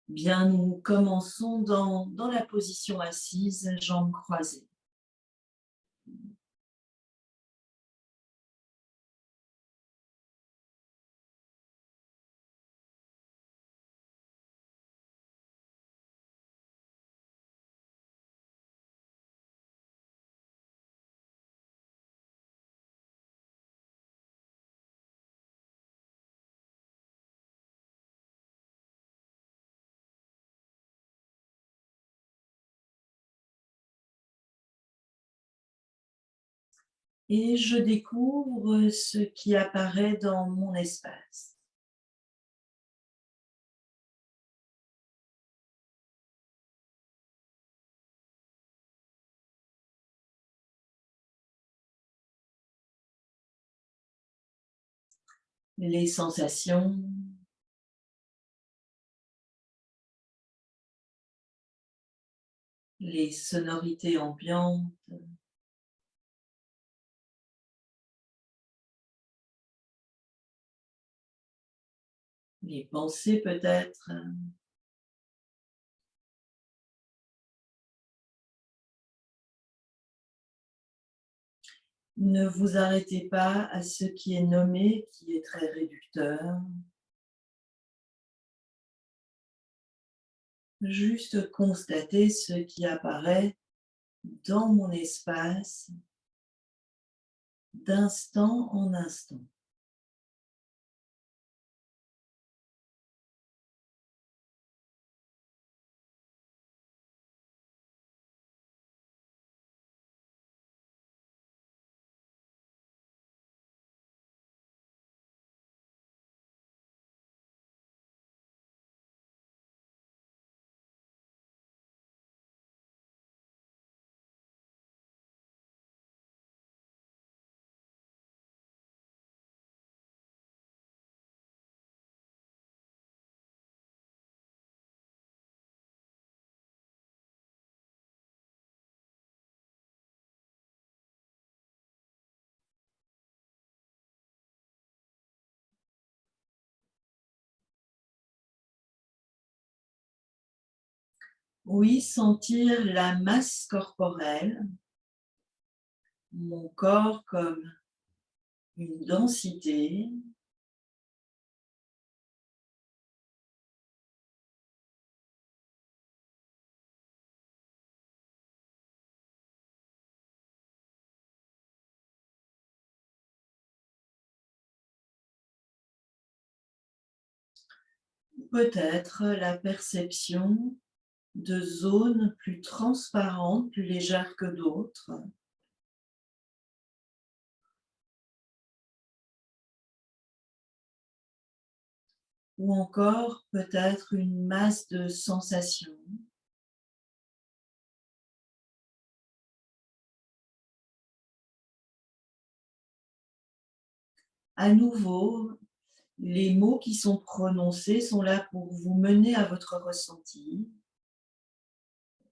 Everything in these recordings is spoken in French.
Bien, nous commençons dans la position assise, jambes croisées. Et je découvre ce qui apparaît dans mon espace. Les sensations, les sonorités ambiantes, les pensées peut-être. Ne vous arrêtez pas à ce qui est nommé, qui est très réducteur. Juste constatez ce qui apparaît dans mon espace d'instant en instant. Oui, sentir la masse corporelle, mon corps comme une densité, peut-être la perception de zones plus transparentes, plus légères que d'autres, ou encore peut-être une masse de sensations. À nouveau, les mots qui sont prononcés sont là pour vous mener à votre ressenti.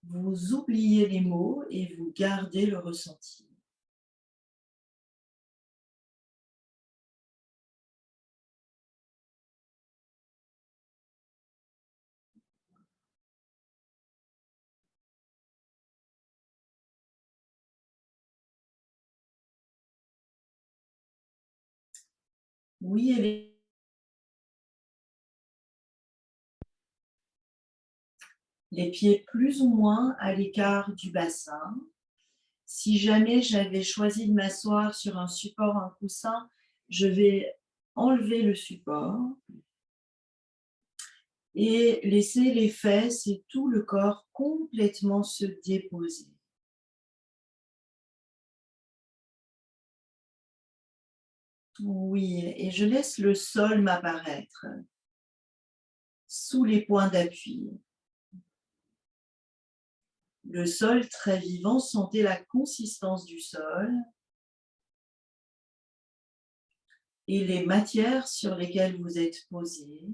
Vous oubliez les mots et vous gardez le ressenti. Oui, et les pieds plus ou moins à l'écart du bassin. Si jamais j'avais choisi de m'asseoir sur un support, un coussin, je vais enlever le support et laisser les fesses et tout le corps complètement se déposer. Oui, et je laisse le sol m'apparaître sous les points d'appui. Le sol très vivant, sentez la consistance du sol et les matières sur lesquelles vous êtes posé.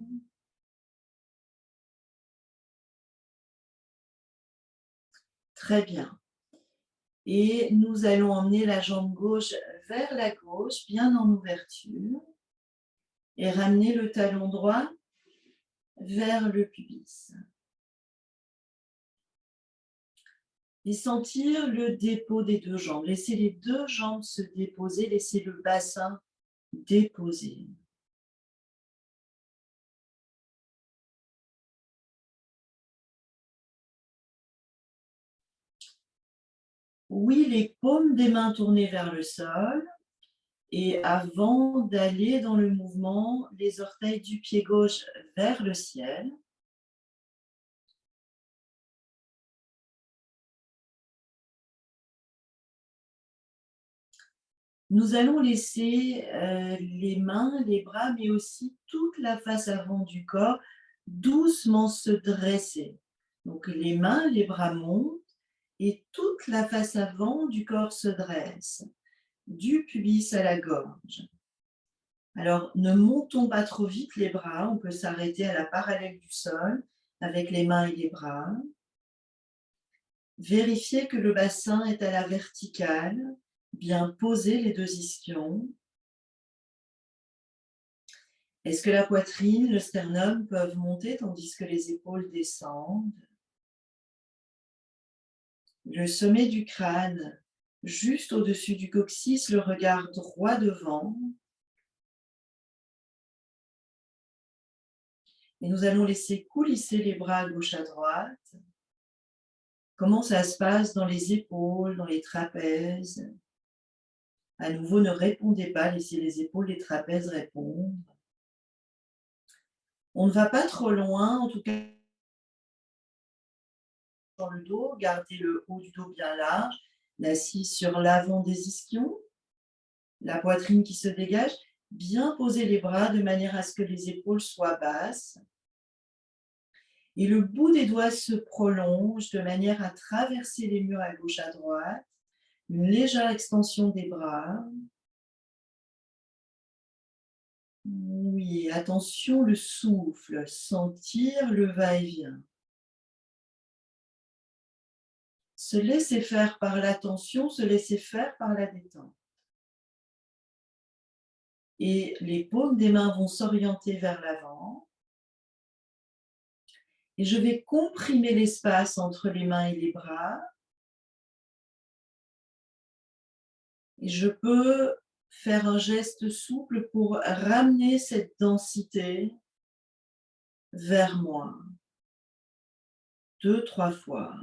Très bien. Et nous allons emmener la jambe gauche vers la gauche, bien en ouverture, et ramener le talon droit vers le pubis. Et sentir le dépôt des deux jambes. Laissez les deux jambes se déposer, laissez le bassin déposer. Oui, les paumes des mains tournées vers le sol. Et avant d'aller dans le mouvement, les orteils du pied gauche vers le ciel. Nous allons laisser les mains, les bras, mais aussi toute la face avant du corps doucement se dresser. Donc les mains, les bras montent et toute la face avant du corps se dresse, du pubis à la gorge. Alors ne montons pas trop vite les bras, on peut s'arrêter à la parallèle du sol avec les mains et les bras. Vérifiez que le bassin est à la verticale, bien posé les deux ischions. Est-ce que la poitrine, le sternum peuvent monter tandis que les épaules descendent? Le sommet du crâne, juste au-dessus du coccyx, le regard droit devant. Et nous allons laisser coulisser les bras à gauche à droite. Comment ça se passe dans les épaules, dans les trapèzes? À nouveau, ne répondez pas, laissez les épaules, les trapèzes répondre. On ne va pas trop loin, en tout cas dans le dos, gardez le haut du dos bien large, l'assise sur l'avant des ischions, la poitrine qui se dégage, bien poser les bras de manière à ce que les épaules soient basses. Et le bout des doigts se prolonge de manière à traverser les murs à gauche à droite, une légère extension des bras. Oui, attention le souffle, sentir le va-et-vient. Se laisser faire par l'attention, se laisser faire par la détente. Et les paumes des mains vont s'orienter vers l'avant. Et je vais comprimer l'espace entre les mains et les bras. Et je peux faire un geste souple pour ramener cette densité vers moi. 2-3 fois.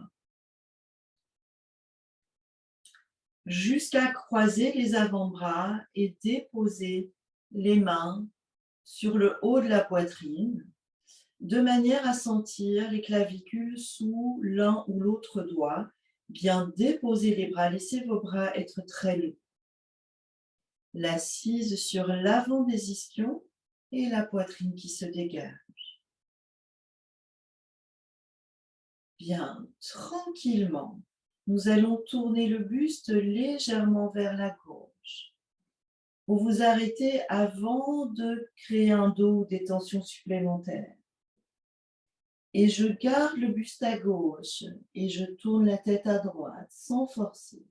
Jusqu'à croiser les avant-bras et déposer les mains sur le haut de la poitrine, de manière à sentir les clavicules sous l'un ou l'autre doigt. Bien déposer les bras, laissez vos bras être très lourds. L'assise sur l'avant des ischions et la poitrine qui se dégage. Bien, tranquillement, nous allons tourner le buste légèrement vers la gauche. Vous vous arrêtez avant de créer un dos ou des tensions supplémentaires. Et je garde le buste à gauche et je tourne la tête à droite sans forcer.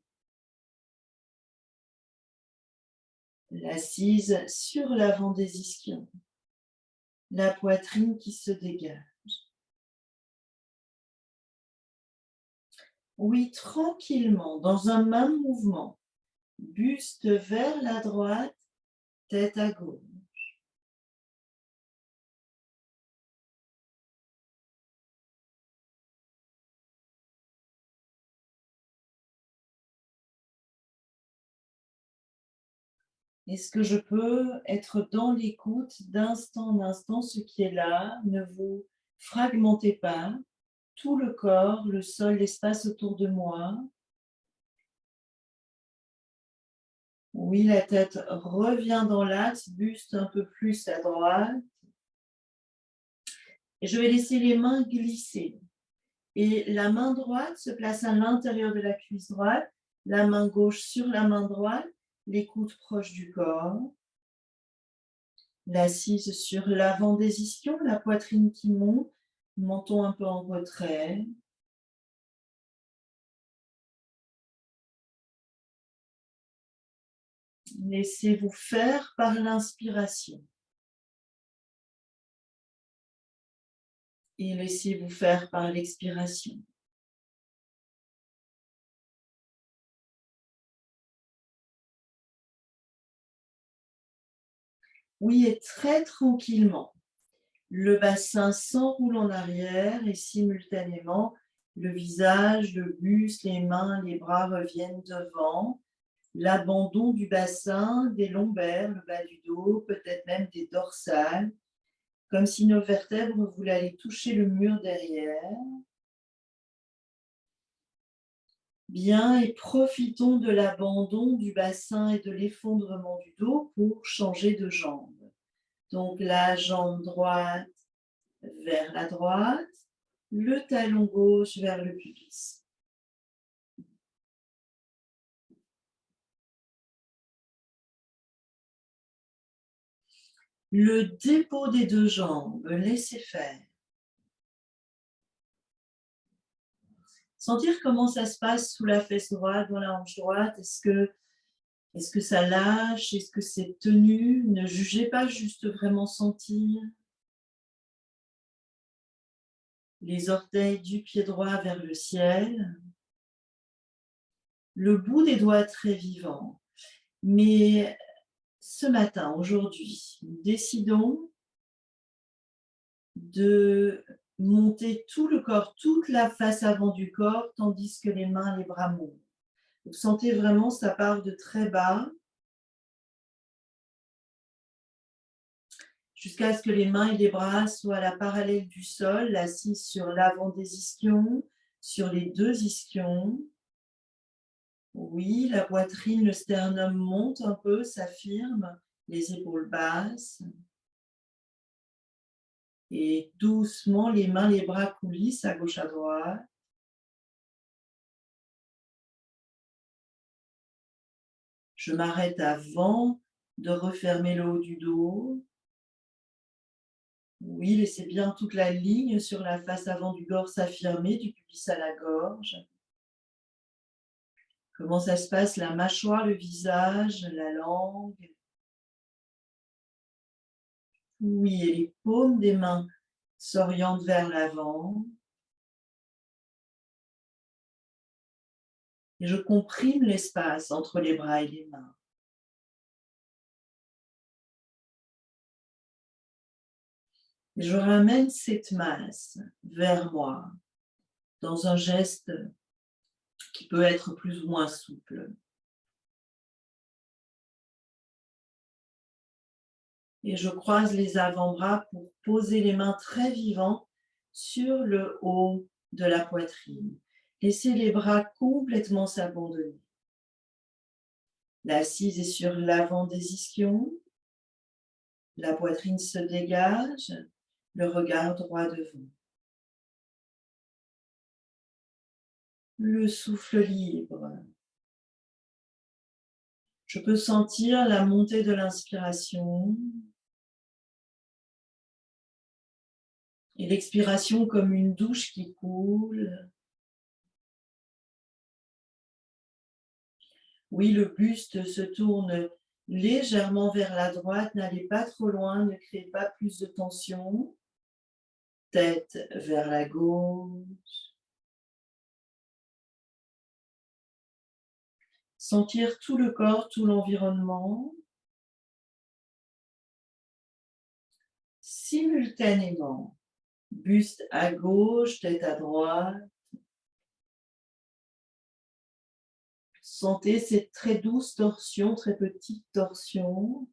L'assise sur l'avant des ischions. La poitrine qui se dégage. Oui, tranquillement, dans un même mouvement. Buste vers la droite, tête à gauche. Est-ce que je peux être dans l'écoute d'instant en instant, ce qui est là? Ne vous fragmentez pas. Tout le corps, le sol, l'espace autour de moi. Oui, la tête revient dans l'axe, buste un peu plus à droite. Et je vais laisser les mains glisser. Et la main droite se place à l'intérieur de la cuisse droite, la main gauche sur la main droite, les coudes proches du corps. L'assise sur l'avant des ischions, la poitrine qui monte, menton un peu en retrait. Laissez-vous faire par l'inspiration. et laissez-vous faire par l'expiration. Oui, et très tranquillement. Le bassin s'enroule en arrière et simultanément, le visage, le buste, les mains, les bras reviennent devant. L'abandon du bassin, des lombaires, le bas du dos, peut-être même des dorsales, comme si nos vertèbres voulaient aller toucher le mur derrière. Bien, et profitons de l'abandon du bassin et de l'effondrement du dos pour changer de jambe. Donc la jambe droite vers la droite, le talon gauche vers le pubis. Le dépôt des deux jambes, laissez faire. Sentir comment ça se passe sous la fesse droite, dans la hanche droite. Est-ce que ça lâche? Est-ce que c'est tenu? Ne jugez pas, juste vraiment sentir. Les orteils du pied droit vers le ciel. Le bout des doigts très vivant. Mais ce matin, aujourd'hui, nous décidons de monter tout le corps, toute la face avant du corps, tandis que les mains, les bras montent. Vous sentez vraiment, ça part de très bas, jusqu'à ce que les mains et les bras soient à la parallèle du sol, assis sur l'avant des ischions, sur les deux ischions. Oui, la poitrine, le sternum monte un peu, s'affirme, les épaules basses. Et doucement, les mains, les bras coulissent à gauche, à droite. Je m'arrête avant de refermer le haut du dos. Oui, laissez bien toute la ligne sur la face avant du corps s'affirmer, du pubis à la gorge. Comment ça se passe, la mâchoire, le visage, la langue. Oui, et les paumes des mains s'orientent vers l'avant. Et je comprime l'espace entre les bras et les mains. Et je ramène cette masse vers moi dans un geste qui peut être plus ou moins souple. Et je croise les avant-bras pour poser les mains très vivants sur le haut de la poitrine. Laissez les bras complètement s'abandonner. L'assise est sur l'avant des ischions. La poitrine se dégage, le regard droit devant. Le souffle libre. Je peux sentir la montée de l'inspiration et l'expiration comme une douche qui coule. Oui, le buste se tourne légèrement vers la droite, n'allez pas trop loin, ne créez pas plus de tension. Tête vers la gauche. Sentir tout le corps, tout l'environnement. Simultanément, buste à gauche, tête à droite. Sentez cette très douce torsion, très petite torsion.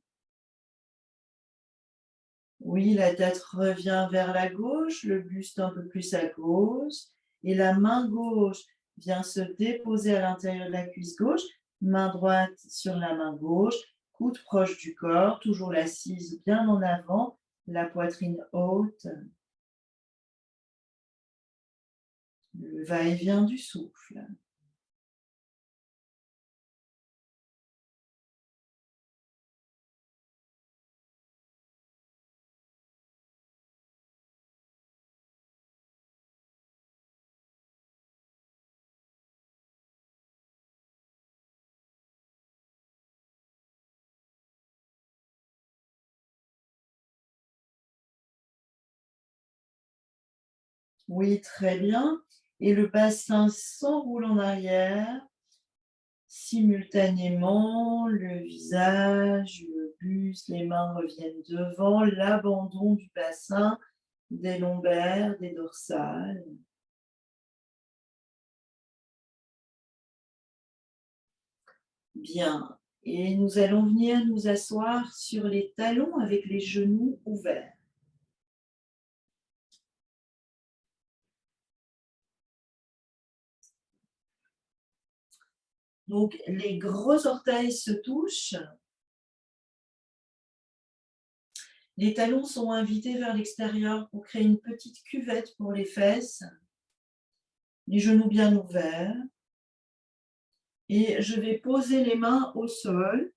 Oui, la tête revient vers la gauche, le buste un peu plus à gauche, et la main gauche vient se déposer à l'intérieur de la cuisse gauche, main droite sur la main gauche, coude proche du corps, toujours l'assise bien en avant, la poitrine haute, le va-et-vient du souffle. Oui, très bien. Et le bassin s'enroule en arrière, simultanément, le visage, le buste, les mains reviennent devant, l'abandon du bassin, des lombaires, des dorsales. Bien. Et nous allons venir nous asseoir sur les talons avec les genoux ouverts. Donc, les gros orteils se touchent. Les talons sont invités vers l'extérieur pour créer une petite cuvette pour les fesses. Les genoux bien ouverts. Et je vais poser les mains au sol.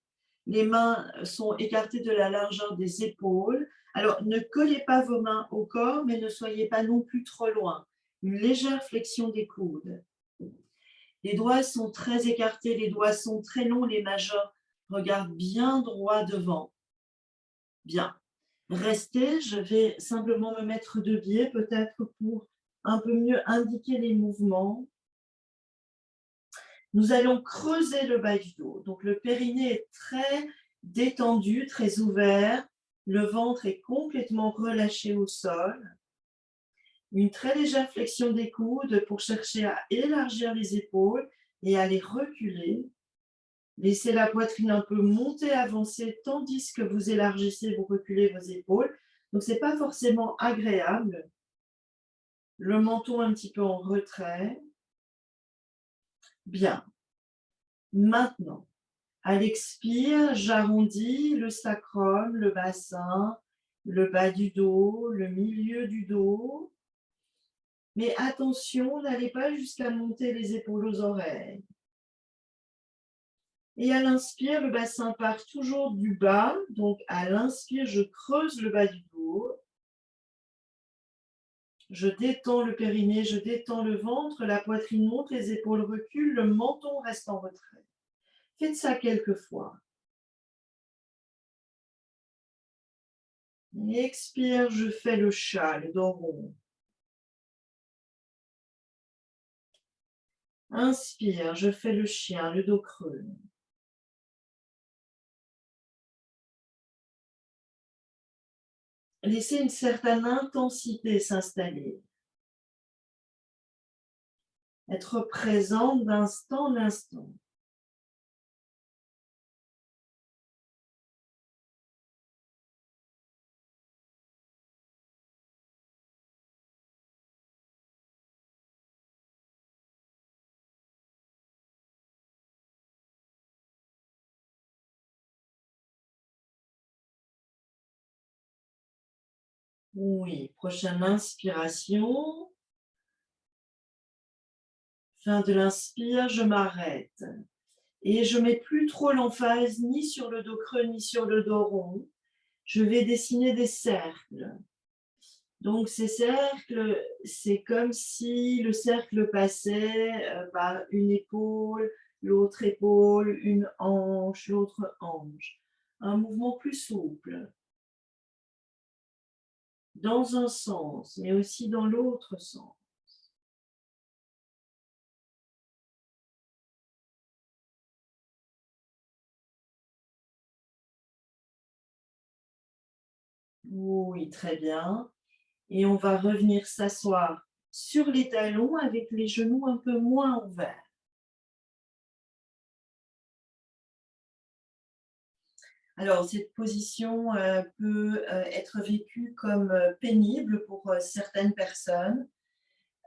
Les mains sont écartées de la largeur des épaules. Alors, ne collez pas vos mains au corps, mais ne soyez pas non plus trop loin. Une légère flexion des coudes. Les doigts sont très écartés, les doigts sont très longs, les majeurs regardent bien droit devant. Bien. Restez, je vais simplement me mettre de biais, peut-être pour un peu mieux indiquer les mouvements. Nous allons creuser le bas du dos. Donc, le périnée est très détendu, très ouvert. Le ventre est complètement relâché au sol. Une très légère flexion des coudes pour chercher à élargir les épaules et à les reculer. Laissez la poitrine un peu monter, avancer, tandis que vous élargissez, vous reculez vos épaules. Donc, ce n'est pas forcément agréable. Le menton un petit peu en retrait. Bien. Maintenant, à l'expire, j'arrondis le sacrum, le bassin, le bas du dos, le milieu du dos. Mais attention, n'allez pas jusqu'à monter les épaules aux oreilles. Et à l'inspire, le bassin part toujours du bas. Donc, à l'inspire, je creuse le bas du dos. Je détends le périnée, je détends le ventre, la poitrine monte, les épaules reculent, le menton reste en retrait. Faites ça quelques fois. Expire, je fais le chat, le dos rond. Inspire, je fais le chien, le dos creux. Laissez une certaine intensité s'installer. Être présent d'instant en instant. Oui, prochaine inspiration. Fin de l'inspire, je m'arrête. Et je ne mets plus trop l'emphase ni sur le dos creux ni sur le dos rond. Je vais dessiner des cercles. Donc ces cercles, c'est comme si le cercle passait par une épaule, l'autre épaule, une hanche, l'autre hanche. Un mouvement plus souple, dans un sens, mais aussi dans l'autre sens. Oui, très bien. Et on va revenir s'asseoir sur les talons avec les genoux un peu moins ouverts. Alors, cette position peut être vécue comme pénible pour certaines personnes.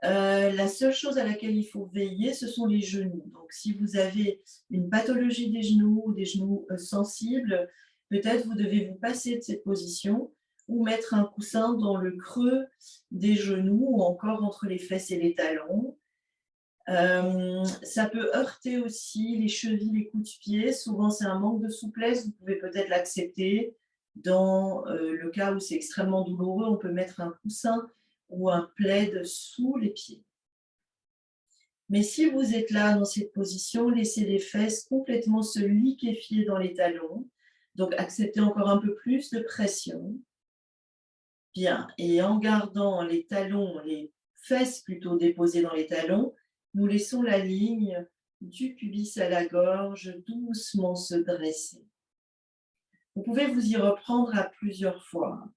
La seule chose à laquelle il faut veiller, ce sont les genoux. Donc, si vous avez une pathologie des genoux ou des genoux sensibles, peut-être vous devez vous passer de cette position ou mettre un coussin dans le creux des genoux ou encore entre les fesses et les talons. Ça peut heurter aussi les chevilles, les coups de pied. Souvent, c'est un manque de souplesse. Vous pouvez peut-être l'accepter. Dans le cas où c'est extrêmement douloureux, on peut mettre un coussin ou un plaid sous les pieds. Mais si vous êtes là dans cette position, laissez les fesses complètement se liquéfier dans les talons. Donc, acceptez encore un peu plus de pression. Bien. Et en gardant les talons, les fesses plutôt déposées dans les talons. Nous laissons la ligne du pubis à la gorge doucement se dresser. Vous pouvez vous y reprendre à plusieurs fois.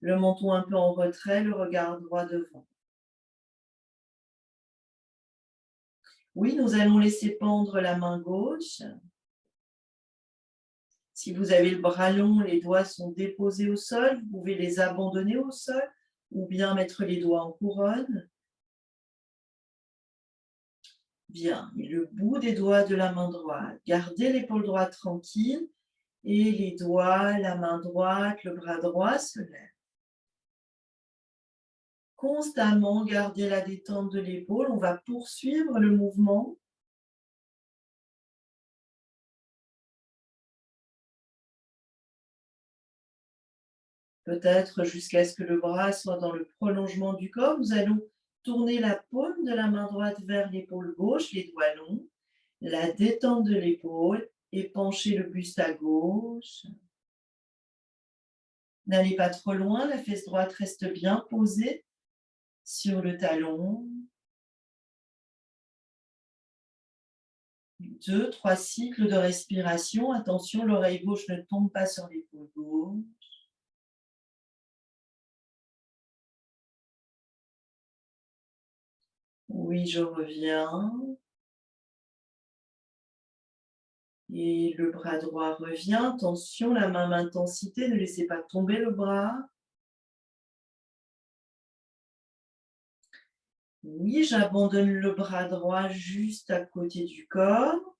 Le menton un peu en retrait, le regard droit devant. Oui, nous allons laisser pendre la main gauche. Si vous avez le bras long, les doigts sont déposés au sol, vous pouvez les abandonner au sol ou bien mettre les doigts en couronne. Bien, et le bout des doigts de la main droite. Gardez l'épaule droite tranquille et les doigts, la main droite, le bras droit se lèvent. Constamment garder la détente de l'épaule. On va poursuivre le mouvement. Peut-être jusqu'à ce que le bras soit dans le prolongement du corps. Nous allons tourner la paume de la main droite vers l'épaule gauche, les doigts longs, la détente de l'épaule et pencher le buste à gauche. N'allez pas trop loin, la fesse droite reste bien posée sur le talon. 2, 3 cycles de respiration. Attention, l'oreille gauche ne tombe pas sur l'épaule gauche. Oui, je reviens. Et le bras droit revient. Attention, la même intensité. Ne laissez pas tomber le bras. Oui, j'abandonne le bras droit juste à côté du corps.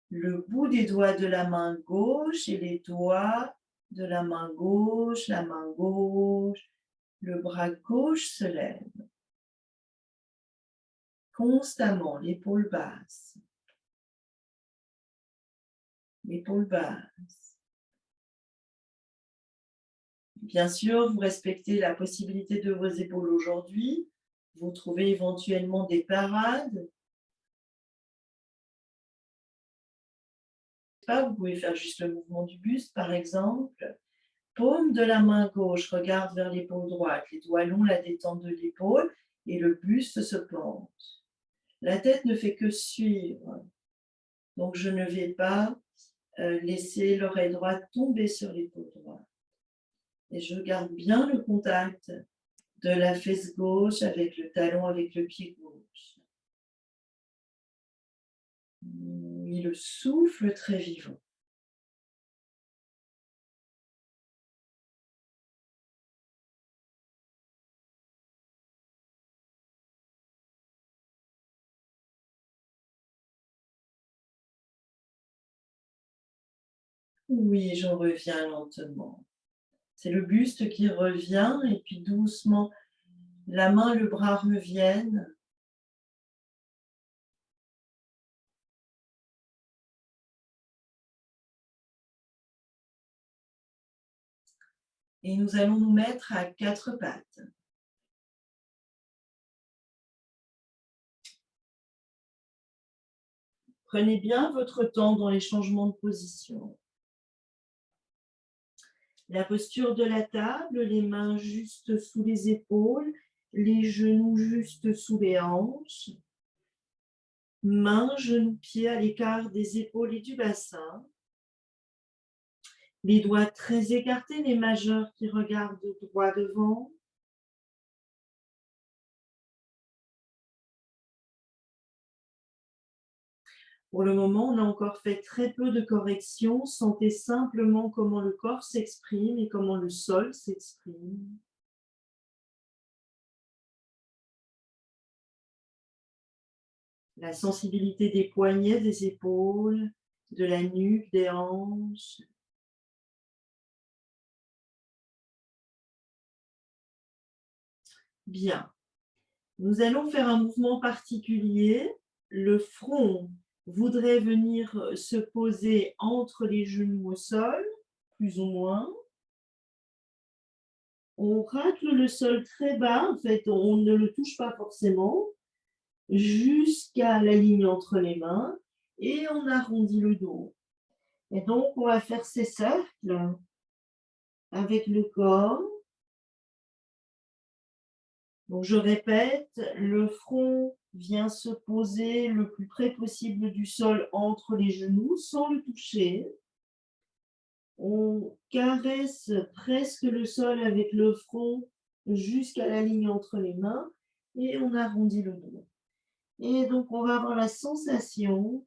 Le bout des doigts de la main gauche et les doigts de la main gauche, le bras gauche se lève. Constamment, l'épaule basse. L'épaule basse. Bien sûr, vous respectez la possibilité de vos épaules aujourd'hui. Vous trouvez éventuellement des parades. Vous pouvez faire juste le mouvement du buste, par exemple. Paume de la main gauche regarde vers l'épaule droite. Les doigts longs, la détente de l'épaule et le buste se plante. La tête ne fait que suivre. Donc, je ne vais pas laisser l'oreille droite tomber sur l'épaule droite. Et je garde bien le contact de la fesse gauche avec le talon, avec le pied gauche. Et le souffle très vivant. Oui, j'en reviens lentement. C'est le buste qui revient et puis doucement, la main, le bras reviennent. Et nous allons nous mettre à quatre pattes. Prenez bien votre temps dans les changements de position. La posture de la table, les mains juste sous les épaules, les genoux juste sous les hanches. Mains, genoux, pieds à l'écart des épaules et du bassin. Les doigts très écartés, les majeurs qui regardent droit devant. Pour le moment, on a encore fait très peu de corrections. Sentez simplement comment le corps s'exprime et comment le sol s'exprime. La sensibilité des poignets, des épaules, de la nuque, des hanches. Bien. Nous allons faire un mouvement particulier. Le front voudrait venir se poser entre les genoux au sol, plus ou moins. On racle le sol très bas, en fait, on ne le touche pas forcément, jusqu'à la ligne entre les mains, et on arrondit le dos. Et donc, on va faire ces cercles avec le corps. Donc, je répète, le front vient se poser le plus près possible du sol entre les genoux sans le toucher. On caresse presque le sol avec le front jusqu'à la ligne entre les mains et on arrondit le dos. Et donc, on va avoir la sensation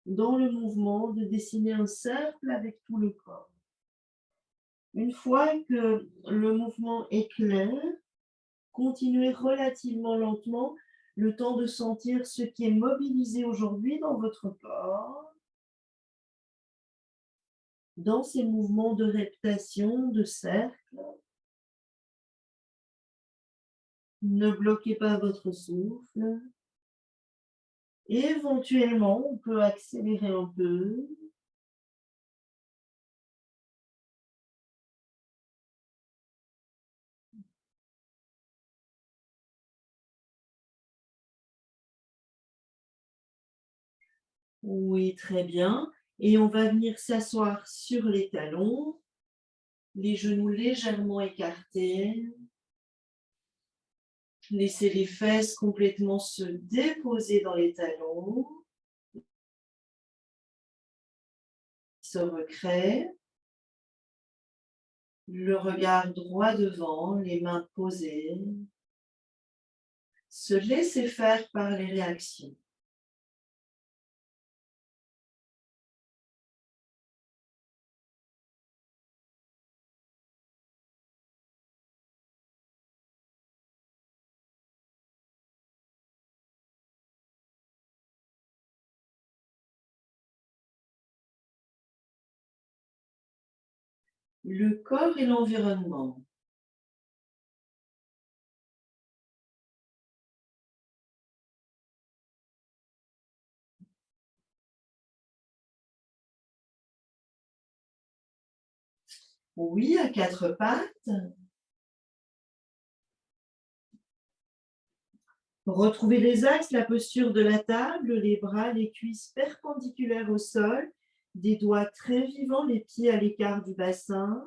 dans le mouvement de dessiner un cercle avec tout le corps. Une fois que le mouvement est clair, continuez relativement lentement le temps de sentir ce qui est mobilisé aujourd'hui dans votre corps, dans ces mouvements de répétition, de cercle. Ne bloquez pas votre souffle. Éventuellement, on peut accélérer un peu. Oui, très bien. Et on va venir s'asseoir sur les talons, les genoux légèrement écartés. Laissez les fesses complètement se déposer dans les talons. Se recrée. Le regard droit devant, les mains posées. Se laisser faire par les réactions. Le corps et l'environnement. Oui, à quatre pattes. Retrouvez les axes, la posture de la table, les bras, les cuisses perpendiculaires au sol, des doigts très vivants, les pieds à l'écart du bassin.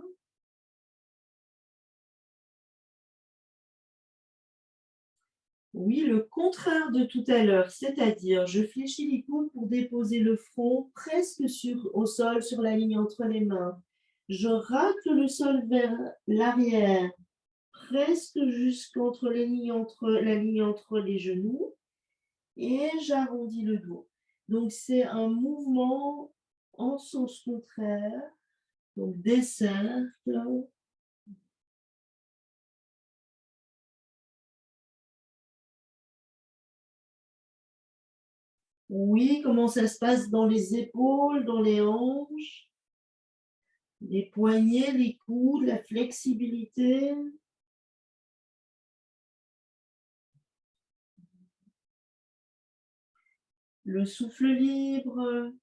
Oui, le contraire de tout à l'heure, c'est-à-dire je fléchis les coudes pour déposer le front presque au sol, sur la ligne entre les mains. Je racle le sol vers l'arrière, presque jusqu'entre la ligne entre les genoux, et j'arrondis le dos. Donc, c'est un mouvement en sens contraire, donc des cercles. Oui, comment ça se passe dans les épaules, dans les hanches, les poignets, les coudes, la flexibilité. Le souffle libre.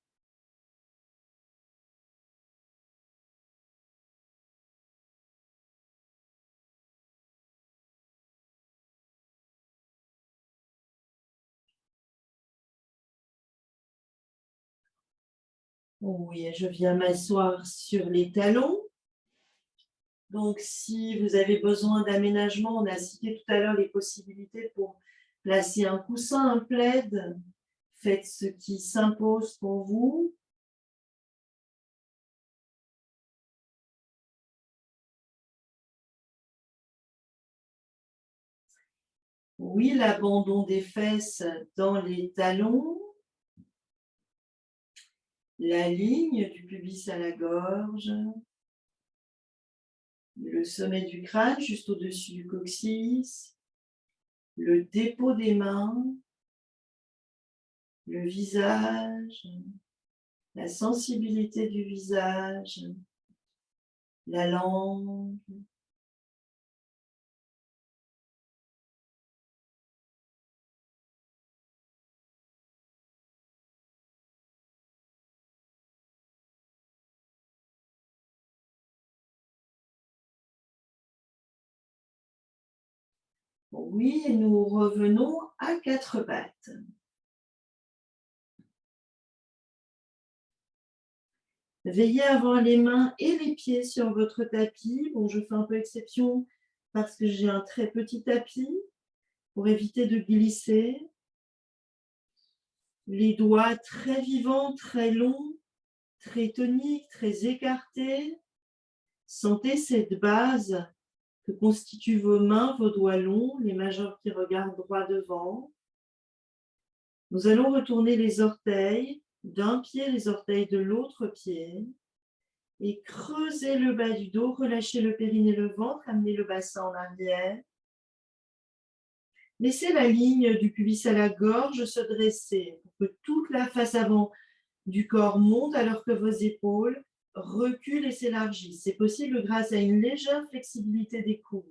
Oui, je viens m'asseoir sur les talons. Donc, si vous avez besoin d'aménagement, on a cité tout à l'heure les possibilités pour placer un coussin, un plaid. Faites ce qui s'impose pour vous. Oui, l'abandon des fesses dans les talons. La ligne du pubis à la gorge. Le sommet du crâne juste au-dessus du coccyx. Le dépôt des mains. Le visage. La sensibilité du visage. La langue. Oui, et nous revenons à quatre pattes. Veillez à avoir les mains et les pieds sur votre tapis. Bon, je fais un peu exception parce que j'ai un très petit tapis pour éviter de glisser. Les doigts très vivants, très longs, très toniques, très écartés. Sentez cette base que constituent vos mains, vos doigts longs, les majeurs qui regardent droit devant. Nous allons retourner les orteils d'un pied, les orteils de l'autre pied. Et creusez le bas du dos, relâchez le périnée, le ventre, amenez le bassin en arrière. Laissez la ligne du pubis à la gorge se dresser pour que toute la face avant du corps monte alors que vos épaules reculent et s'élargissent. C'est possible grâce à une légère flexibilité des coudes.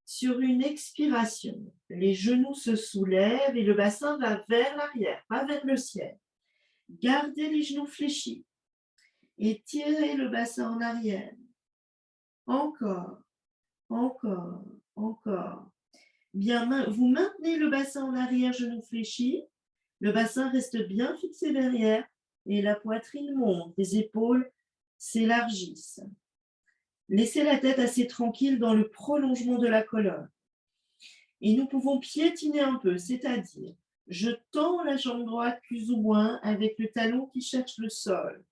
Sur une expiration, les genoux se soulèvent et le bassin va vers l'arrière, pas vers le ciel. Gardez les genoux fléchis et tirez le bassin en arrière. Encore, encore, encore. Bien, vous maintenez le bassin en arrière, genoux fléchis. Le bassin reste bien fixé derrière et la poitrine monte. Les épaules s'élargissent. Laissez la tête assez tranquille dans le prolongement de la colonne. Et nous pouvons piétiner un peu, c'est-à-dire, je tends la jambe droite plus ou moins avec le talon qui cherche le sol.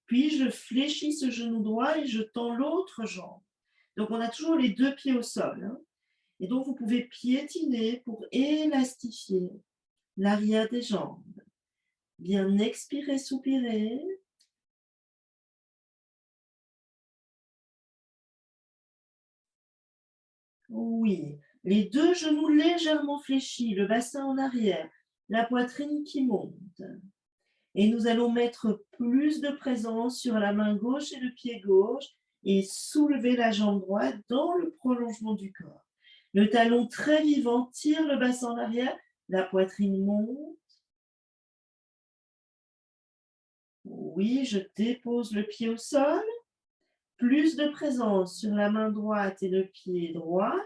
Puis, je fléchis ce genou droit et je tends l'autre jambe. Donc, on a toujours les deux pieds au sol. Hein. Et donc, vous pouvez piétiner pour élastifier l'arrière des jambes. Bien expirer, soupirer. Oui. Les deux genoux légèrement fléchis, le bassin en arrière, la poitrine qui monte. Et nous allons mettre plus de présence sur la main gauche et le pied gauche et soulever la jambe droite dans le prolongement du corps. Le talon très vivant tire le bassin en arrière, la poitrine monte. Oui, je dépose le pied au sol. Plus de présence sur la main droite et le pied droit.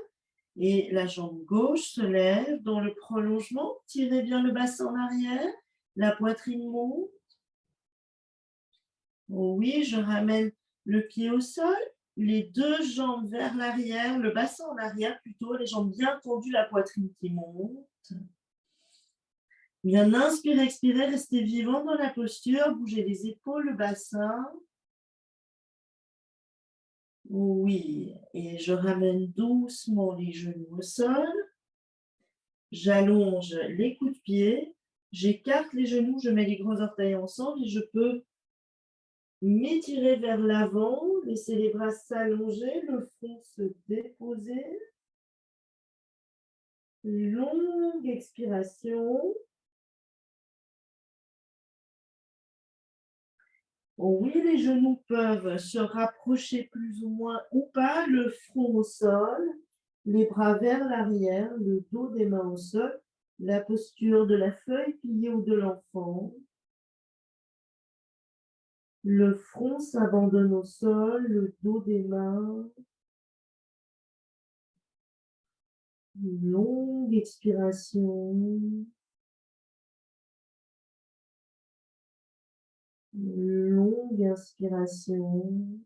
Et la jambe gauche se lève dans le prolongement. Tirez bien le bassin en arrière. La poitrine monte. Oui, je ramène le pied au sol. Les deux jambes vers l'arrière, le bassin en arrière plutôt, les jambes bien tendues, la poitrine qui monte. Bien inspirez, expirez, restez vivant dans la posture. Bougez les épaules, le bassin. Oui, et je ramène doucement les genoux au sol. J'allonge les coups de pied. J'écarte les genoux, je mets les gros orteils ensemble et je peux m'étirer vers l'avant, laisser les bras s'allonger, le front se déposer. Longue expiration. Oui, les genoux peuvent se rapprocher plus ou moins ou pas, le front au sol, les bras vers l'arrière, le dos des mains au sol, la posture de la feuille pliée ou de l'enfant. Le front s'abandonne au sol, le dos des mains. Une longue expiration. Une longue inspiration.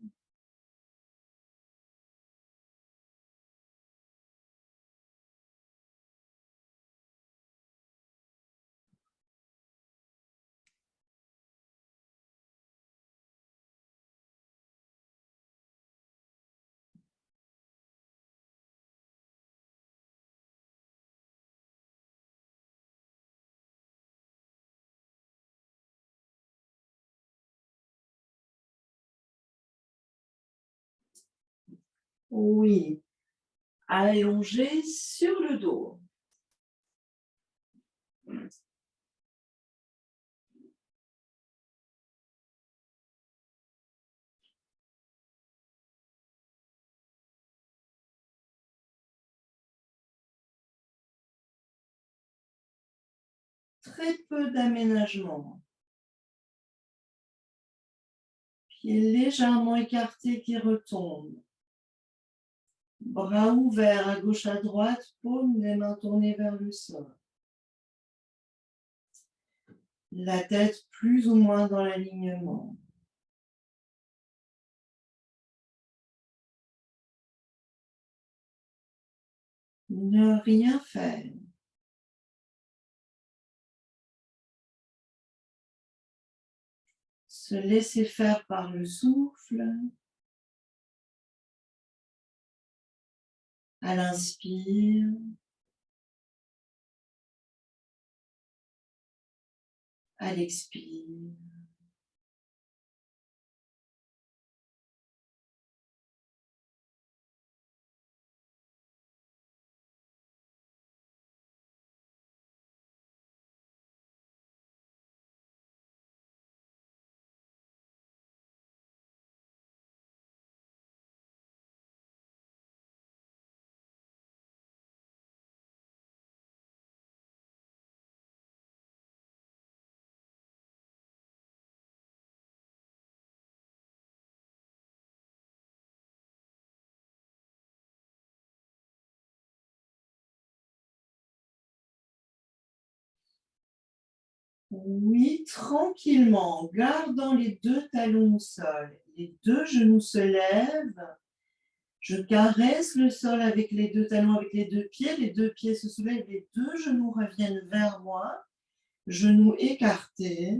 Oui, allongé sur le dos. Très peu d'aménagement. Pieds légèrement écartés qui retombent. Bras ouverts à gauche à droite, paumes des mains tournées vers le sol. La tête plus ou moins dans l'alignement. Ne rien faire. Se laisser faire par le souffle. À l'inspire. À l'expire. Oui, tranquillement, gardant les deux talons au sol. Les deux genoux se lèvent. Je caresse le sol avec les deux talons, avec les deux pieds se soulèvent, les deux genoux reviennent vers moi, genoux écartés.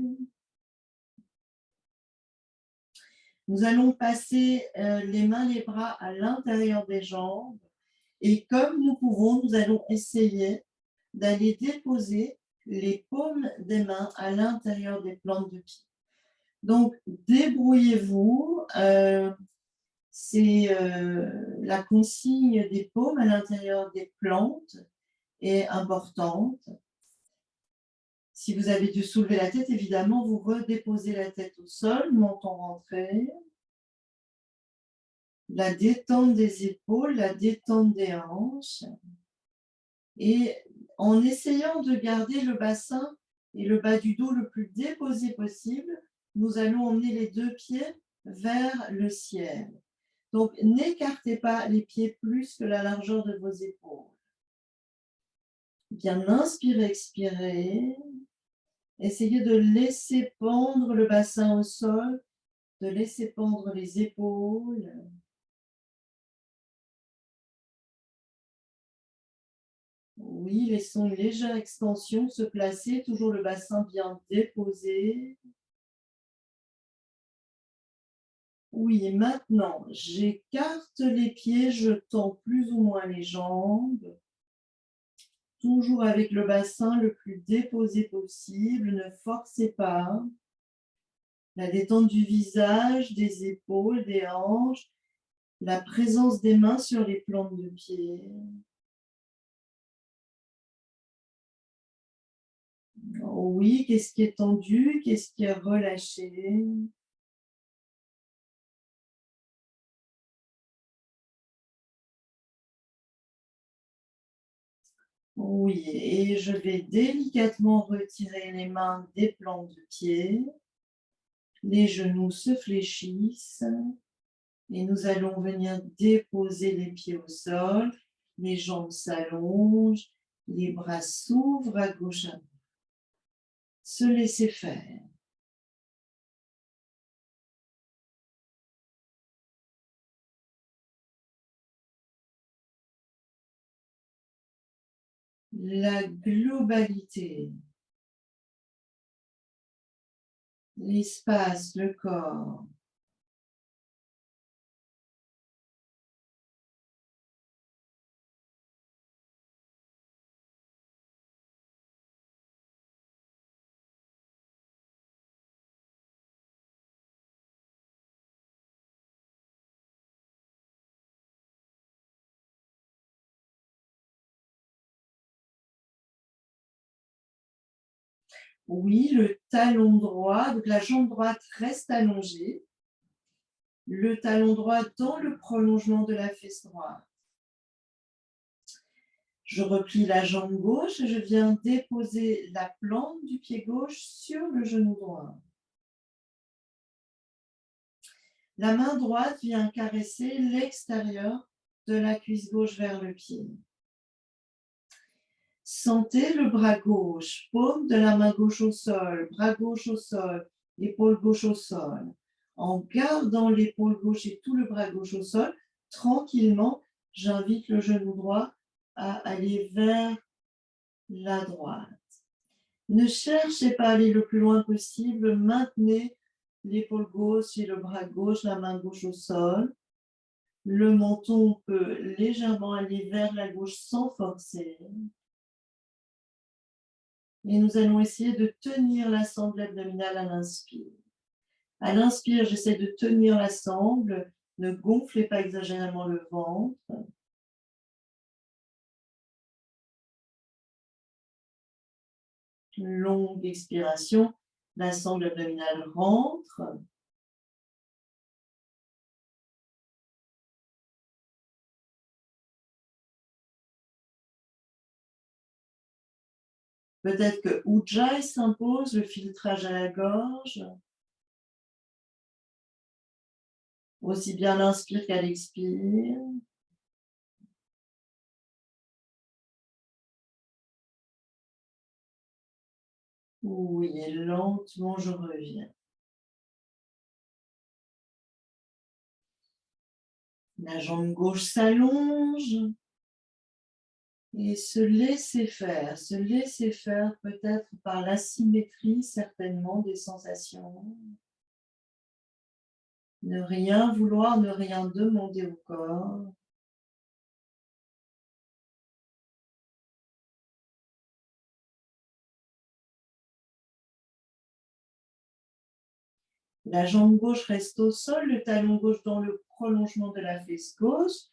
Nous allons passer les mains, les bras à l'intérieur des jambes et comme nous pouvons, nous allons essayer d'aller déposer les paumes des mains à l'intérieur des plantes de pied. Donc, débrouillez-vous. C'est la consigne des paumes à l'intérieur des plantes est importante. Si vous avez dû soulever la tête, évidemment, vous redéposez la tête au sol, menton rentré. La détente des épaules, la détente des hanches. Et en essayant de garder le bassin et le bas du dos le plus déposé possible, nous allons emmener les deux pieds vers le ciel. Donc, n'écartez pas les pieds plus que la largeur de vos épaules. Bien inspirez, expirez. Essayez de laisser pendre le bassin au sol, de laisser pendre les épaules. Oui, laissons une légère extension se placer, toujours le bassin bien déposé. Oui, et maintenant, j'écarte les pieds, je tends plus ou moins les jambes. Toujours avec le bassin le plus déposé possible, ne forcez pas. La détente du visage, des épaules, des hanches, la présence des mains sur les plantes de pied. Oui, qu'est-ce qui est tendu, qu'est-ce qui est relâché? Oui, et je vais délicatement retirer les mains des plantes de pied. Les genoux se fléchissent et nous allons venir déposer les pieds au sol. Les jambes s'allongent, les bras s'ouvrent à gauche à droite. Se laisser faire. La globalité, l'espace, le corps. Oui, le talon droit, donc la jambe droite reste allongée. Le talon droit dans le prolongement de la fesse droite. Je replie la jambe gauche et je viens déposer la plante du pied gauche sur le genou droit. La main droite vient caresser l'extérieur de la cuisse gauche vers le pied. Sentez le bras gauche, paume de la main gauche au sol, bras gauche au sol, épaule gauche au sol. En gardant l'épaule gauche et tout le bras gauche au sol, tranquillement, j'invite le genou droit à aller vers la droite. Ne cherchez pas à aller le plus loin possible. Maintenez l'épaule gauche et le bras gauche, la main gauche au sol. Le menton peut légèrement aller vers la gauche sans forcer. Et nous allons essayer de tenir la sangle abdominale à l'inspire. À l'inspire, j'essaie de tenir la sangle. Ne gonflez pas exagérément le ventre. Longue expiration. La sangle abdominale rentre. Peut-être que Ujjayi s'impose, le filtrage à la gorge. Aussi bien l'inspire qu'à l'expire. Oui, et lentement, je reviens. La jambe gauche s'allonge. Et se laisser faire peut-être par l'asymétrie certainement des sensations. Ne rien vouloir, ne rien demander au corps. La jambe gauche reste au sol, le talon gauche dans le prolongement de la fesse gauche.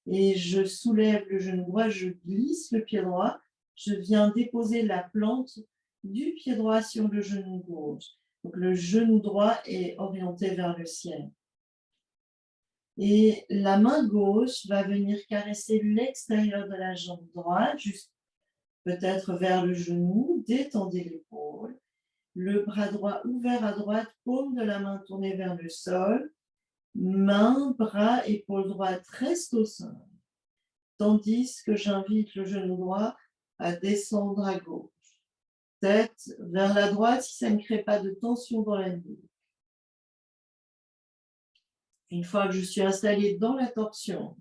Et je soulève le genou droit, je glisse le pied droit. Je viens déposer la plante du pied droit sur le genou gauche. Donc le genou droit est orienté vers le ciel. Et la main gauche va venir caresser l'extérieur de la jambe droite, juste peut-être vers le genou. Détendez l'épaule. Le bras droit ouvert à droite, paume de la main tournée vers le sol. Main, bras, épaule droite restent au sol. Tandis que j'invite le genou droit à descendre à gauche. Tête vers la droite si ça ne crée pas de tension dans la nuque. Une fois que je suis installée dans la torsion,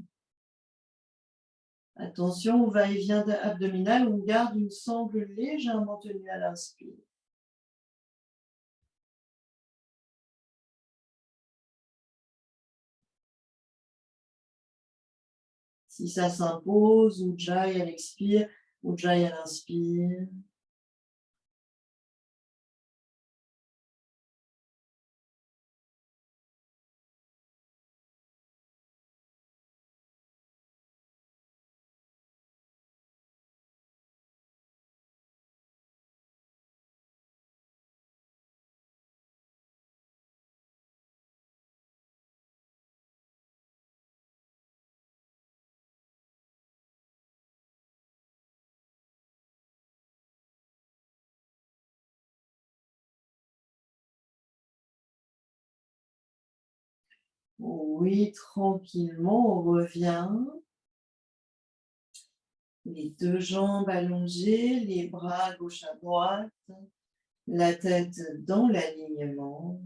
attention au va-et-vient abdominal, on garde une sangle légèrement tenue à l'inspire. Si ça s'impose, Ujjayi à l'expire, Ujjayi à l'inspire. Oui, tranquillement, on revient. Les deux jambes allongées, les bras gauche à droite, la tête dans l'alignement.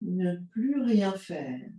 Ne plus rien faire.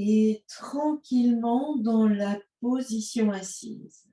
et tranquillement dans la position assise.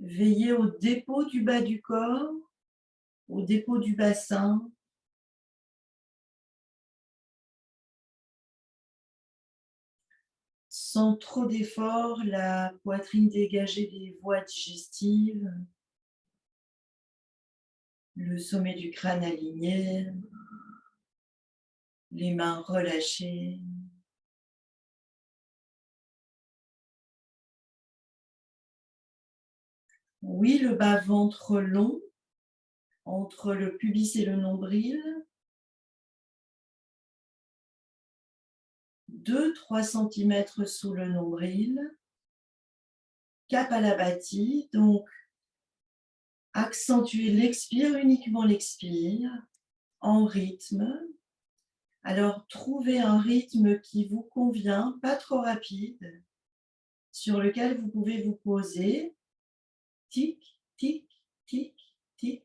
Veillez au dépôt du bas du corps, au dépôt du bassin. Sans trop d'effort, la poitrine dégagée des voies digestives, le sommet du crâne aligné, les mains relâchées. Oui, le bas-ventre long, entre le pubis et le nombril. 2-3 cm sous le nombril. Cap à l'abattis, donc accentuez l'expire, uniquement l'expire, en rythme. Alors, trouvez un rythme qui vous convient, pas trop rapide, sur lequel vous pouvez vous poser. Tic, tic, tic, tic.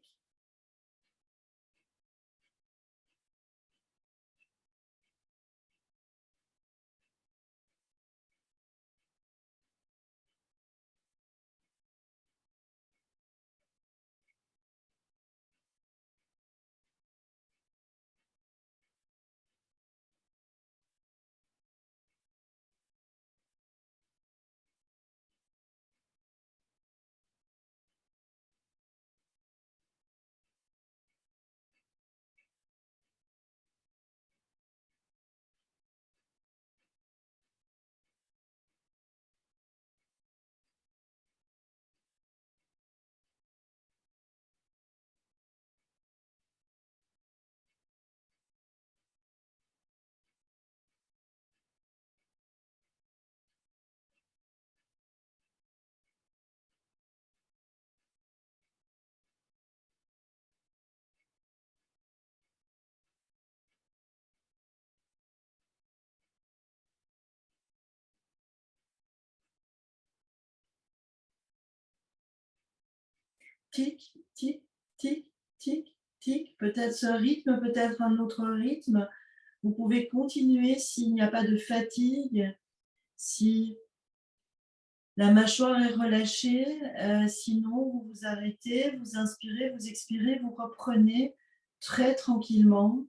Tic, tic, tic, tic, tic. Peut-être ce rythme, peut-être un autre rythme. Vous pouvez continuer s'il n'y a pas de fatigue, si la mâchoire est relâchée. Sinon, vous vous arrêtez, vous inspirez, vous expirez, vous reprenez très tranquillement.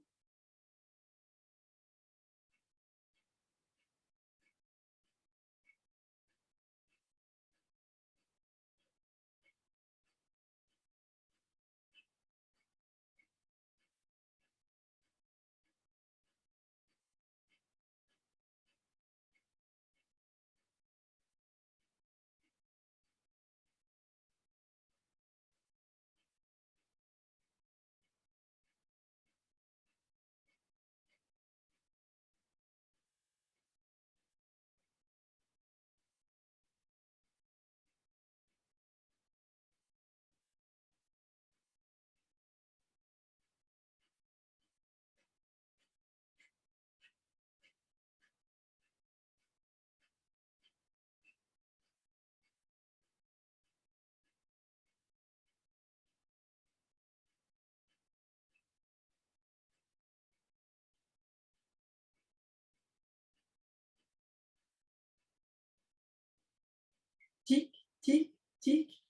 Tic, tic, tic.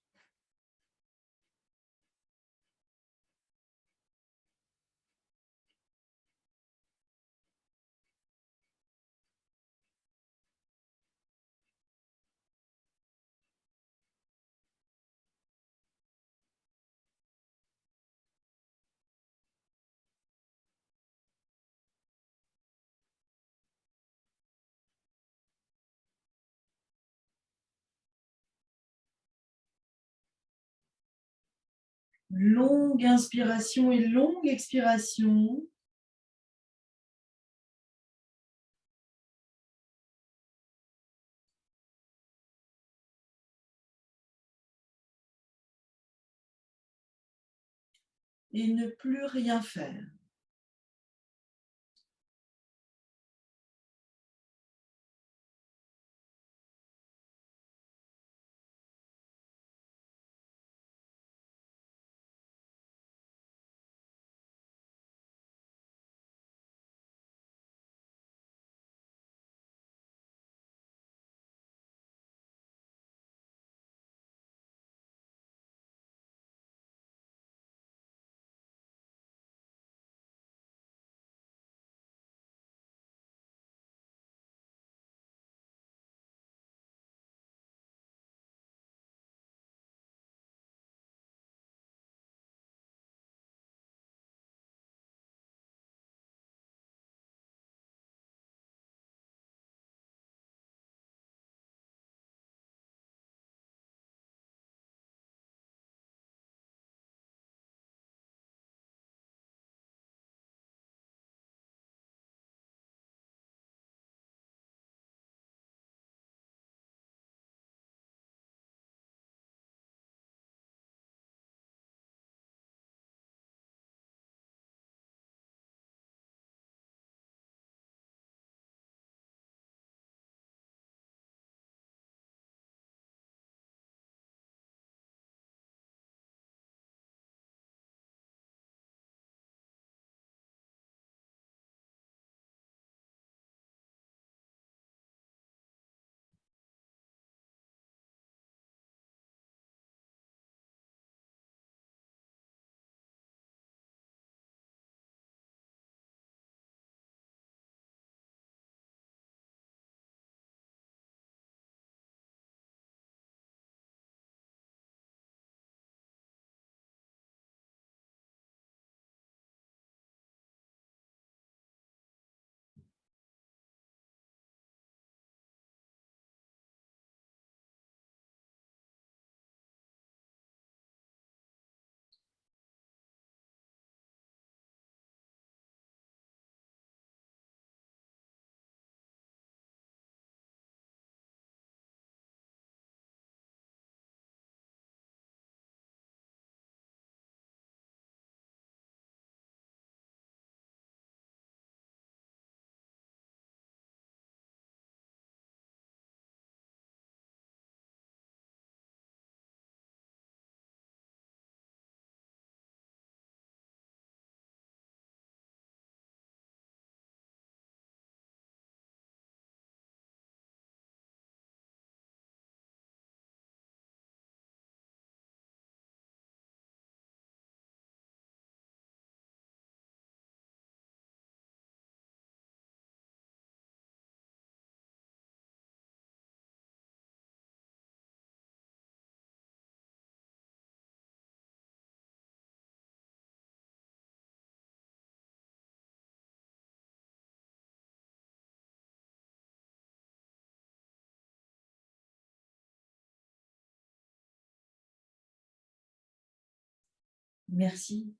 Longue inspiration et longue expiration. Et ne plus rien faire. Merci.